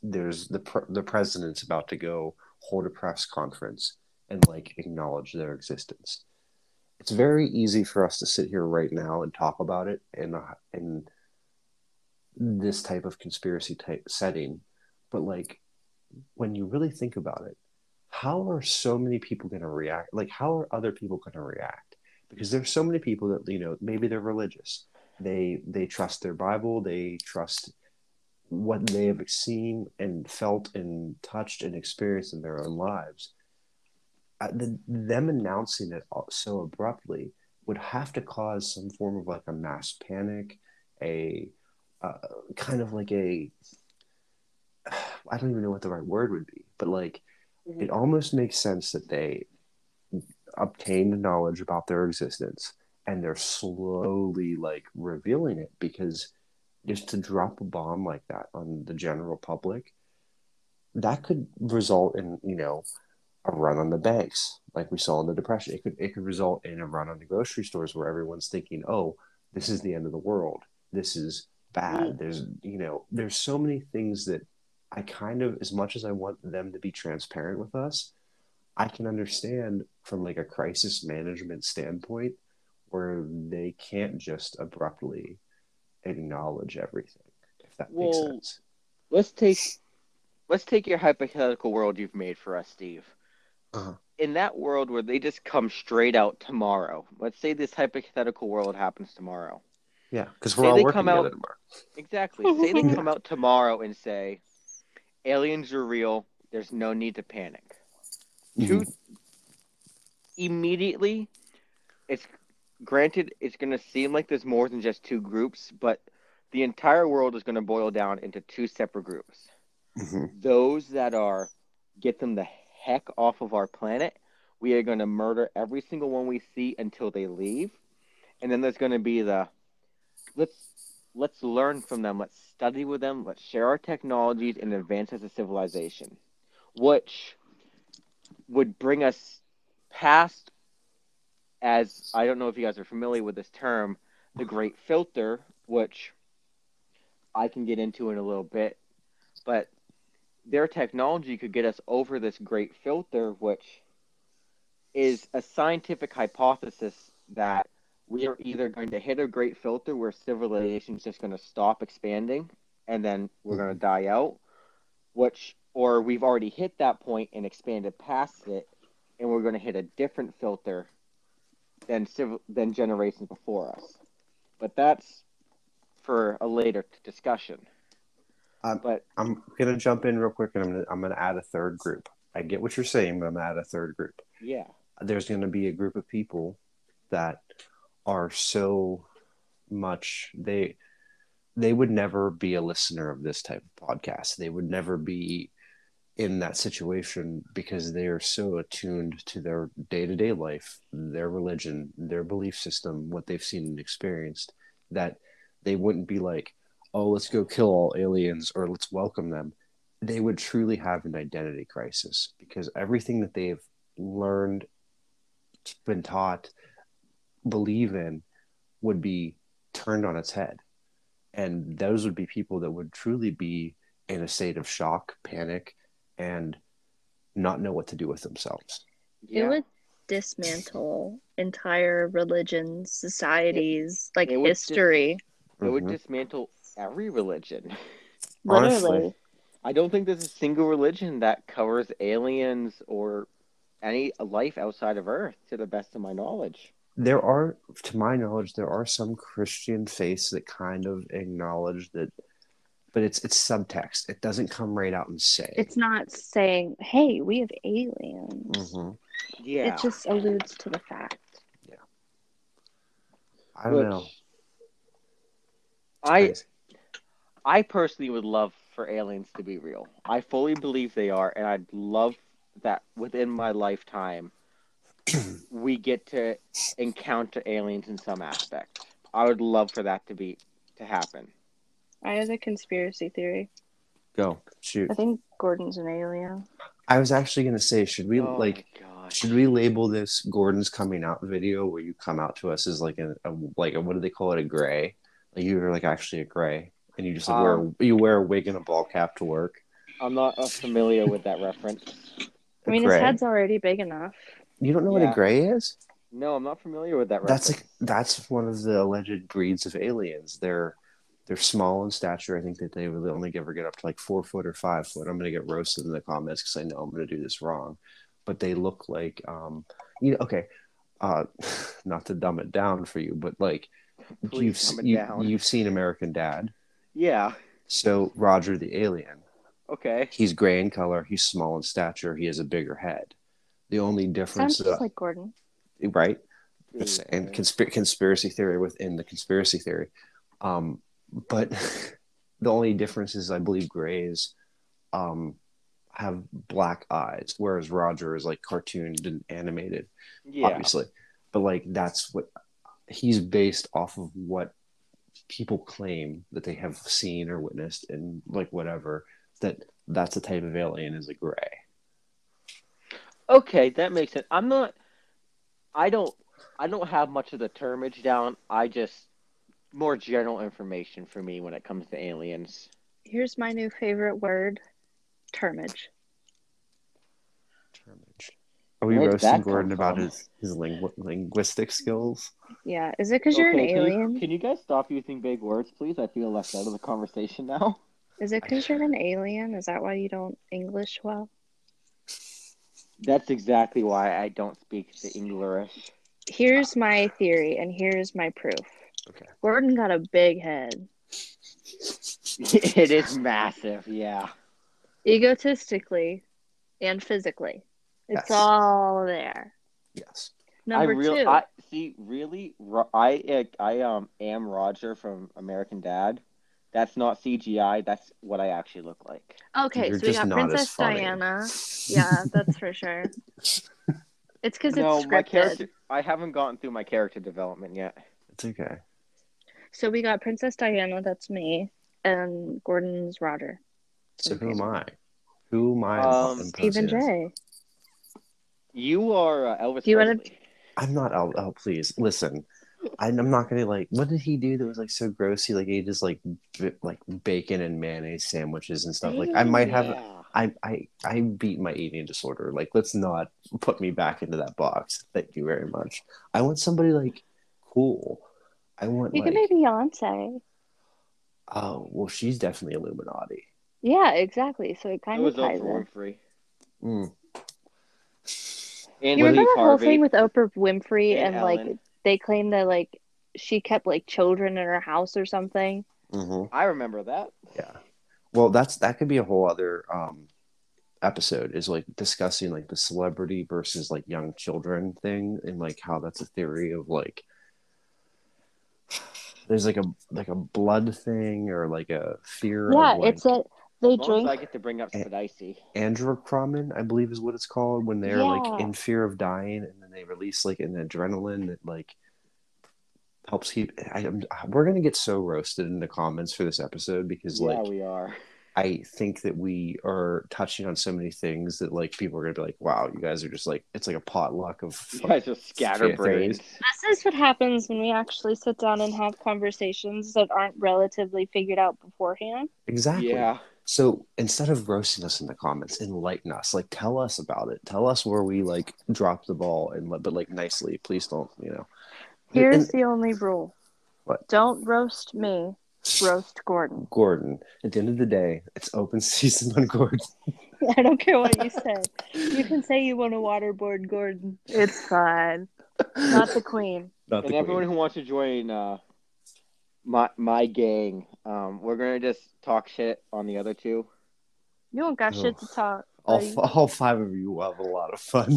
There's the president's about to go hold a press conference and like acknowledge their existence. It's very easy for us to sit here right now and talk about it in this type of conspiracy type setting, but like when you really think about it, how are so many people going to react? Like, how are other people going to react? Because there's so many people that maybe they're religious, they trust their Bible, they trust what they have seen and felt and touched and experienced in their own lives. Them announcing it so abruptly would have to cause some form of like a mass panic, a uh, kind of like a I don't even know what the right word would be, but like it almost makes sense that they obtained knowledge about their existence and they're slowly like revealing it because just to drop a bomb like that on the general public, that could result in, a run on the banks like we saw in the depression. It could result in a run on the grocery stores where everyone's thinking, oh, this is the end of the world, this is Well, bad. There's so many things that I kind of, as much as I want them to be transparent with us, I can understand from like a crisis management standpoint where they can't just abruptly acknowledge everything, if that makes well, sense. let's take let's take your hypothetical world you've made for us, Steve. Uh-huh. In that world where they just come straight out tomorrow, let's say this hypothetical world happens tomorrow. Yeah, because we're Say all they working come together out, tomorrow. exactly. Say they Yeah. come out tomorrow and say, aliens are real. There's no need to panic. Two, Mm-hmm. immediately, it's granted, it's going to seem like there's more than just two groups, but the entire world is going to boil down into two separate groups. Mm-hmm. Those that are get them the heck off of our planet. We are going to murder every single one we see until they leave. And then there's going to be the let's let's learn from them, let's study with them, let's share our technologies and advance as a civilization, which would bring us past, as I don't know if you guys are familiar with this term, the Great Filter, which I can get into in a little bit, but their technology could get us over this great filter, which is a scientific hypothesis that we are either going to hit a great filter where civilization is just going to stop expanding and then we're going to die out, or we've already hit that point and expanded past it, and we're going to hit a different filter than generations before us. But that's for a later discussion. But I'm gonna jump in real quick, and I'm gonna add a third group. I get what you're saying, but I'm gonna add a third group. Yeah, there's gonna be a group of people that are so much they would never be a listener of this type of podcast. They would never be in that situation because they are so attuned to their day-to-day life, their religion, their belief system, what they've seen and experienced, that they wouldn't be like, oh, let's go kill all aliens or let's welcome them. They would truly have an identity crisis because everything that they've learned, been taught, believe in would be turned on its head. And those would be people that would truly be in a state of shock, panic, and not know what to do with themselves. It would dismantle entire religions, societies, like history. It would dismantle every religion. Literally. Honestly, I don't think there's a single religion that covers aliens or any life outside of Earth, to the best of my knowledge. There are, to my knowledge, there are some Christian faiths that kind of acknowledge that, but it's subtext. It doesn't come right out and say. It's not saying, "Hey, we have aliens." Mm-hmm. Yeah, it just alludes to the fact. Yeah, I don't know. I personally would love for aliens to be real. I fully believe they are, and I'd love that within my lifetime we get to encounter aliens in some aspect. I would love for that to happen. I have a conspiracy theory. Go, shoot. I think Gordon's an alien. I was actually going to say, should we label this Gordon's coming out video where you come out to us as like a what do they call it, a gray? Like you're like actually a gray, and you just like wear a wig and a ball cap to work. I'm not familiar with that reference. I mean, his head's already big enough. You don't know what a gray is? No, I'm not familiar with that reference. That's one of the alleged breeds of aliens. They're small in stature. I think that they would only ever get up to like 4 foot or 5 foot. I'm going to get roasted in the comments because I know I'm going to do this wrong. But they look like, okay, not to dumb it down for you, but like you've seen American Dad. Yeah. So Roger the alien. Okay. He's gray in color. He's small in stature. He has a bigger head. The only difference sounds just like Gordon. Right? And conspiracy theory within the conspiracy theory. But the only difference is I believe grays have black eyes, whereas Roger is like cartooned and animated, obviously. But like that's what he's based off of, what people claim that they have seen or witnessed, and like whatever, that's the type of alien is a gray. Okay, that makes sense. I don't have much of the termage down. I just more general information for me when it comes to aliens. Here's my new favorite word: termage. Are we roasting Gordon about his linguistic skills? Yeah. Is it because you're an alien? Can you guys stop using big words, please? I feel left out of the conversation now. Is it because you're an alien? Is that why you don't English well? That's exactly why I don't speak the English. Here's my theory, and here's my proof. Okay. Gordon got a big head. It is massive, yeah. Egotistically and physically. It's all there. Yes. Number two. I am Roger from American Dad. That's not CGI. That's what I actually look like. Okay, so we got Princess Diana. Yeah, that's for sure. It's because it's scripted. My character. I haven't gotten through my character development yet. It's okay. So we got Princess Diana. That's me, and Gordon's Roger. So who am I? Who am I? Stephen J. You are Elvis Presley. I'm not. Oh, please listen. I'm not gonna like. What did he do that was like so gross? He ate just like bacon and mayonnaise sandwiches and stuff. Like I might have I beat my eating disorder. Like, let's not put me back into that box. Thank you very much. I want somebody like cool. I want You can like, be Beyonce. oh well, she's definitely Illuminati. Yeah, exactly. So it It kind of was ties Oprah in. Winfrey Mm. and You What remember is, Steve that whole thing Harvey with Oprah Winfrey and and like Ellen. they claim that like she kept like children in her house or something? mm-hmm. I remember that. Yeah. Well, that could be a whole other episode, is like discussing like the celebrity versus like young children thing, and like how that's a theory of like there's like a blood thing, or like a fear of Yeah, it's like that they As long as drink. I get to bring up Spadici. androchromin, I believe is what it's called, when they're like Yeah, in fear of dying, and then they release like an adrenaline that like helps keep. We're gonna get so roasted in the comments for this episode, because Yeah, like we are. I think that we are touching on so many things that like people are gonna be like, wow, you guys are just like, it's like a potluck of You guys are theories. scatterbrained. this is what happens when we actually sit down and have conversations that aren't relatively figured out beforehand. Exactly. Yeah. So instead of roasting us in the comments, enlighten us. Like, tell us about it. Tell us where we like dropped the ball, and but like nicely. Please don't, Here's And the only rule: what? don't roast me, roast Gordon. Gordon. At the end of the day, it's open season on Gordon. I don't care what you say. You can say you want to waterboard Gordon. It's fine. Not the queen. Not the And everyone queen. who wants to join my gang, we're gonna just talk shit on the other two. You don't got Oh, shit to talk, all, buddy. all five of you will have a lot of fun.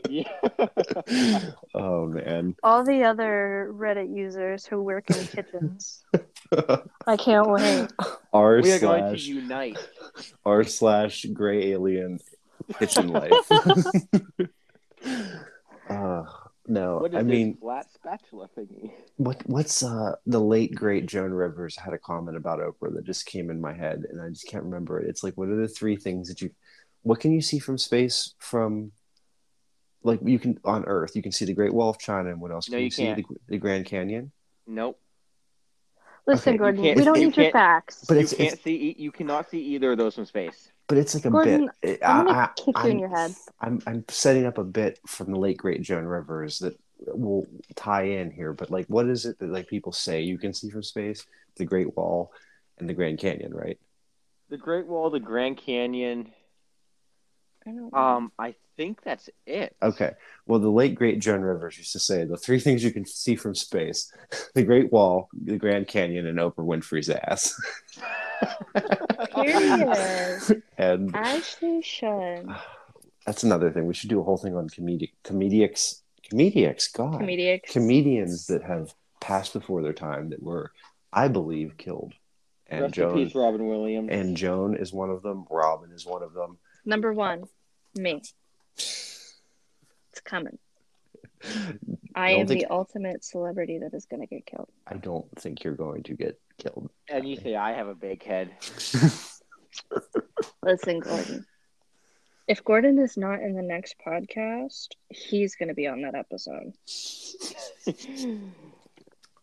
Yeah. Oh man. All the other Reddit users who work in kitchens. I can't wait. R We are going to slash unite. r/gray alien kitchen life. uh no, What I is this mean, flat spatula thingy? what's the late great Joan Rivers had a comment about Oprah that just came in my head, and I just can't remember it. It's like, what are the three things that what can you see from space, from like, you can on Earth, you can see the Great Wall of China, and what else No, can you you see? can't. The Grand Canyon. Nope. Listen, Okay, You Gordon, can't. we don't You need your can't. facts. but You it's can't see. You cannot see either of those from space. but it's like a bit. Gordon, I'm gonna kick you in your head. I'm setting up a bit from the late great Joan Rivers that will tie in here. But like, what is it that like people say you can see from space? The Great Wall and the Grand Canyon, right? The Great Wall, the Grand Canyon. I don't know. I think that's it. Okay. Well, the late great Joan Rivers used to say the three things you can see from space: the Great Wall, the Grand Canyon, and Oprah Winfrey's ass. Period. And As she should. that's another thing. We should do a whole thing on God, Comedics. comedians that have passed before their time, that were, I believe, killed. And Rest in peace, Robin Williams. And Joan is one of them. Robin is one of them. Number one, me. It's coming. I am the ultimate celebrity that is going to get killed. I don't think you're going to get killed. And you say I have a big head. Listen, Gordon. If Gordon is not in the next podcast, he's going to be on that episode.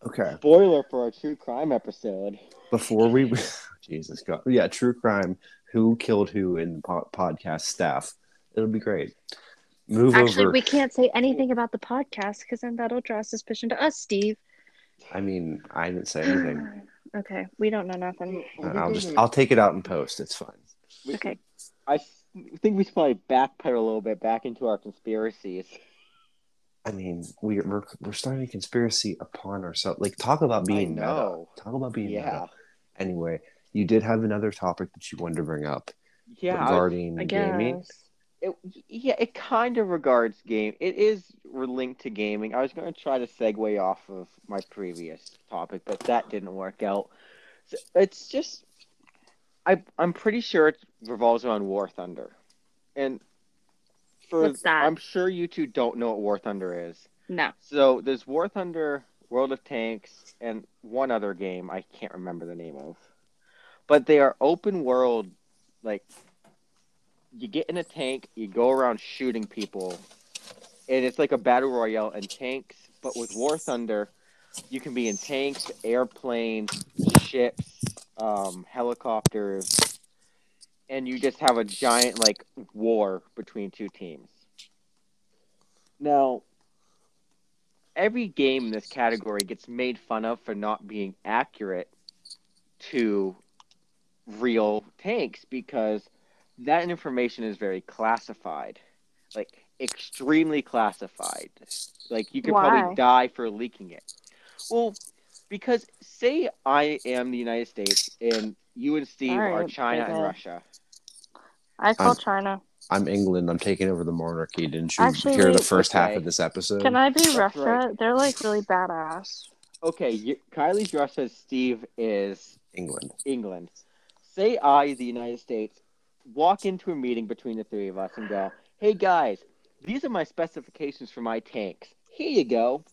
Okay. Spoiler for our true crime episode. Before we, Jesus God, yeah, true crime. Who killed who in the podcast staff? It'll be great. Actually, we can't say anything about the podcast because then that'll draw suspicion to us, Steve. I mean, I didn't say anything. Okay, we don't know nothing. I'll take it out in post. It's fine. Okay. I think we should probably backpedal a little bit back into our conspiracies. I mean, we're starting a conspiracy upon ourselves. Like, talk about being meta. Talk about being meta. Anyway, you did have another topic that you wanted to bring up. Yeah, regarding gaming. It kind of regards game. It is linked to gaming. I was going to try to segue off of my previous topic, but that didn't work out. So it's just, I'm pretty sure it revolves around War Thunder, and what's that? I'm sure you two don't know what War Thunder is. No. So there's War Thunder, World of Tanks, and one other game I can't remember the name of, but they are open world, like. You get in a tank, you go around shooting people, and it's like a battle royale in tanks. But with War Thunder, you can be in tanks, airplanes, ships, helicopters, and you just have a giant like war between two teams. Now, every game in this category gets made fun of for not being accurate to real tanks because that information is very classified, like extremely classified. Like you could probably Why? die for leaking it. Well, because say I am the United States and you and All Steve are right, China big and head. Russia. I call I'm China. I'm England. I'm taking over the monarchy. Didn't you Actually, hear the wait. first half Okay, of this Can episode? I be that's right. Russia? They're like really badass. Okay, Kylie's Russia, Steve is England. England. Say I, the United States, walk into a meeting between the three of us and go, "Hey guys, these are my specifications for my tanks. Here you go.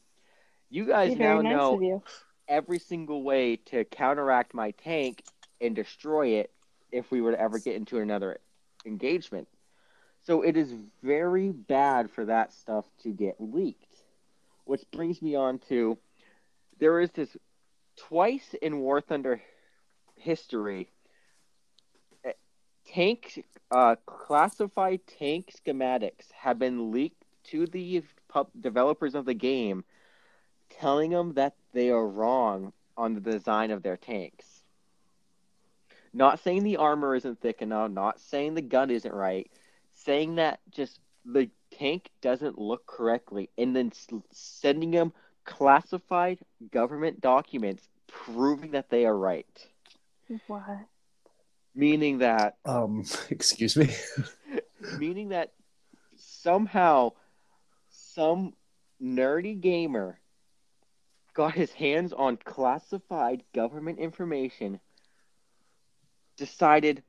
You Be guys very now nice know of you. every single way to counteract my tank and destroy it if we were to ever get into another engagement." So it is very bad for that stuff to get leaked. Which brings me on to there is this twice in War Thunder history eh, tank classified tank schematics have been leaked to the developers of the game, telling them that they are wrong on the design of their tanks. Not saying the armor isn't thick enough, not saying the gun isn't right, saying that just the tank doesn't look correctly, and then sending them classified government documents proving that they are right. What? Meaning that Excuse me. meaning that somehow some nerdy gamer got his hands on classified government information, decided,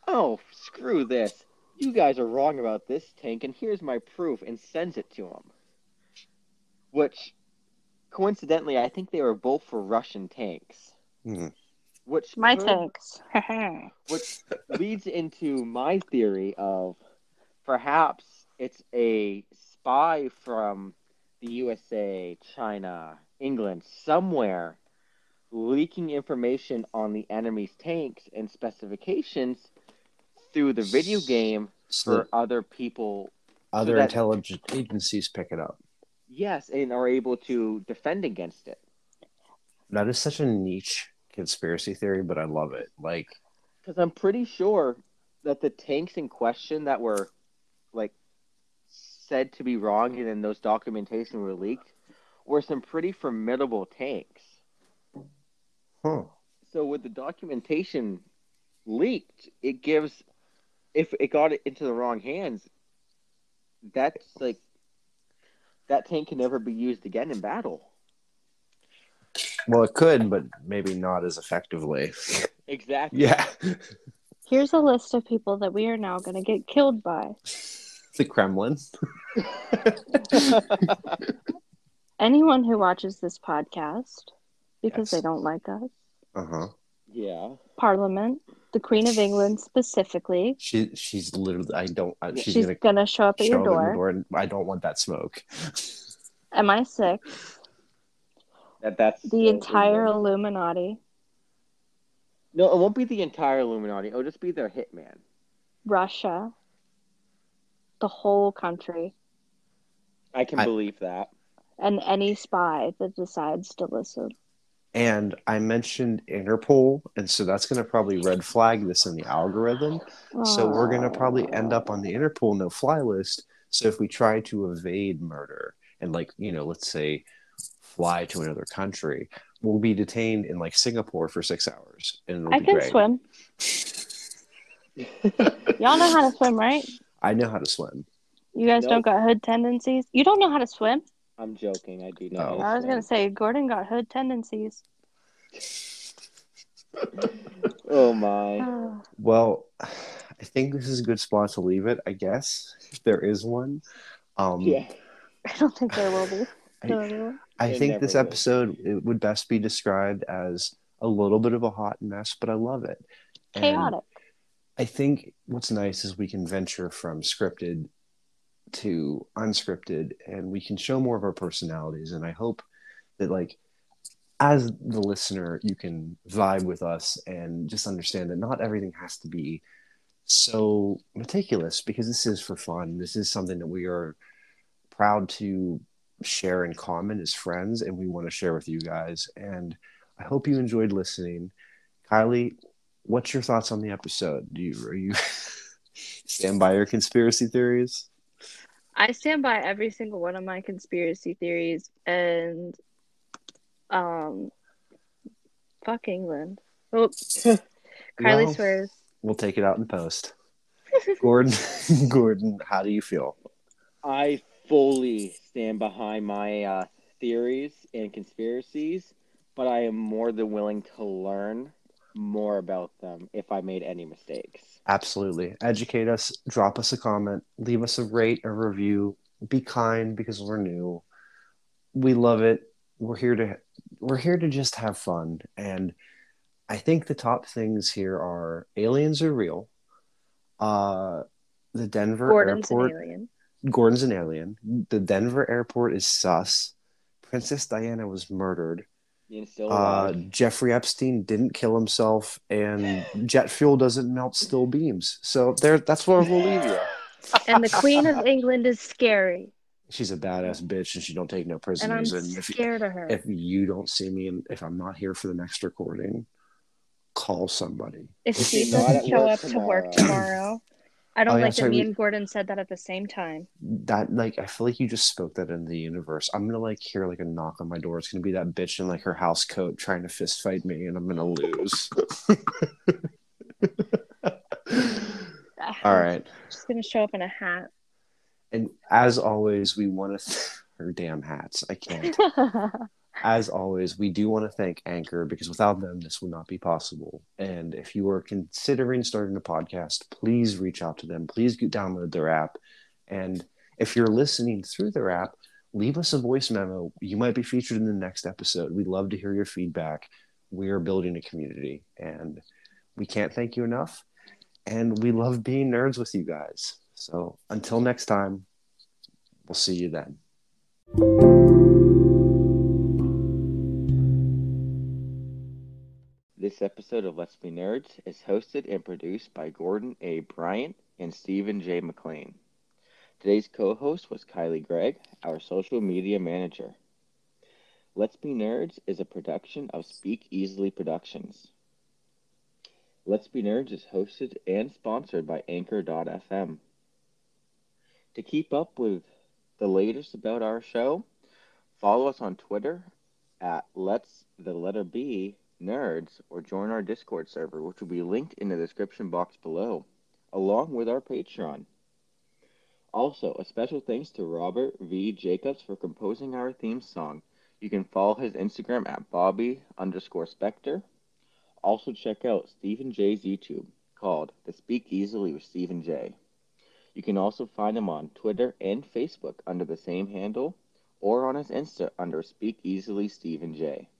oh, screw this. You guys are wrong about this tank, and here's my proof, and sends it to him. Which, coincidentally, I think they were both for Russian tanks. Hmm. Which My could, tanks. which leads into my theory of perhaps it's a spy from the USA, China, England, somewhere leaking information on the enemy's tanks and specifications through the video game So for that other people so other that intelligence agencies pick it up. yes, and are able to defend against it. That is such a niche conspiracy theory, but I love it. Like, Because I'm pretty sure that the tanks in question that were like said to be wrong and then those documentation were leaked were some pretty formidable tanks. huh. So with the documentation leaked, it gives if it got it into the wrong hands, that's like that tank can never be used again in battle. Well, it could, but maybe not as effectively. Exactly. Yeah. Here's a list of people that we are now going to get killed by. The Kremlin. Anyone who watches this podcast because Yes. they don't like us. Uh-huh. Yeah. Parliament, the Queen of England specifically. She's literally she's She's going to show up at your show up at the door. door, and I don't want that smoke. MI6, That's the entire England. Illuminati, No, it won't be the entire Illuminati. It'll just be their hitman. Russia, the whole country, I can believe that. and any spy that decides to listen. And I mentioned Interpol, and so that's going to probably red flag this in the algorithm. So we're going to probably end up on the Interpol no-fly list. So if we try to evade murder and, like, let's say fly to another country, we'll be detained in like Singapore for 6 hours, and it'll I be can great. swim. Y'all know how to swim, right? I know how to swim. You guys don't got hood tendencies? You don't know how to swim? I'm joking. I do know Oh. how to I was swim. going to say, Gordon got hood tendencies. Oh my. Well, I think this is a good spot to leave it, I guess, if there is one. Yeah. I don't think there will be. I There think never this will episode it would best be described as a little bit of a hot mess, but I love it. And Chaotic. I think what's nice is we can venture from scripted to unscripted, and we can show more of our personalities. And I hope that, like, as the listener, you can vibe with us and just understand that not everything has to be so meticulous, because this is for fun. This is something that we are proud to share in common as friends, and we want to share with you guys. And I hope you enjoyed listening. Kylee, what's your thoughts on the episode? Are you stand by your conspiracy theories? I stand by every single one of my conspiracy theories, and fuck England. Oh, Kylie Well, swears. we'll take it out in post. Gordon, Gordon, how do you feel? I fully stand behind my theories and conspiracies, but I am more than willing to learn more about them if I made any mistakes. Absolutely. Educate us, drop us a comment, leave us a rate, a review. Be kind, because we're new. We love it. We're here to just have fun. And I think the top things here are aliens are real. Uh the Denver Gordon's an airport. alien. Gordon's an alien. The Denver airport is sus. Princess Diana was murdered. Being still alive. Jeffrey Epstein didn't kill himself, and jet fuel doesn't melt steel beams. So there, that's where we'll leave you. And the Queen of England is scary. She's a badass bitch, and she don't take no And I'm prisoners. And scared of her. if you don't see me, and if I'm not here for the next recording, call somebody. If If Steve you're not doesn't at show work up to work tomorrow, I don't Oh yeah, like that sorry. me and Gordon said that at the same time. That, like, I feel like you just spoke that in the universe. I'm gonna like hear like a knock on my door. It's gonna be that bitch in like her house coat trying to fist fight me, and I'm gonna lose. All right. She's gonna show up in a hat. And as always, we want to her damn hats. I can't. As always, we do want to thank Anchor, because without them, this would not be possible. And if you are considering starting a podcast, please reach out to them. Please download their app. And if you're listening through their app, leave us a voice memo. You might be featured in the next episode. We'd love to hear your feedback. We are building a community, and we can't thank you enough. And we love being nerds with you guys. So until next time, we'll see you then. This episode of Let's Be Nerds is hosted and produced by Gordon A. Bryant and Stephen J. McLean. Today's co-host was Kylee Gregg, our social media manager. Let's Be Nerds is a production of Speakeasily Productions. Let's Be Nerds is hosted and sponsored by Anchor.fm. To keep up with the latest about our show, follow us on Twitter at Let's the letter B Nerds, or join our Discord server, which will be linked in the description box below, along with our Patreon. Also, a special thanks to Robert V. Jacobs for composing our theme song. You can follow his Instagram at Bobby_Specter. Also check out Stephen J's YouTube, called The Speakeasily with Stephen J. You can also find him on Twitter and Facebook under the same handle, or on his Insta under Speakeasily Stephen J.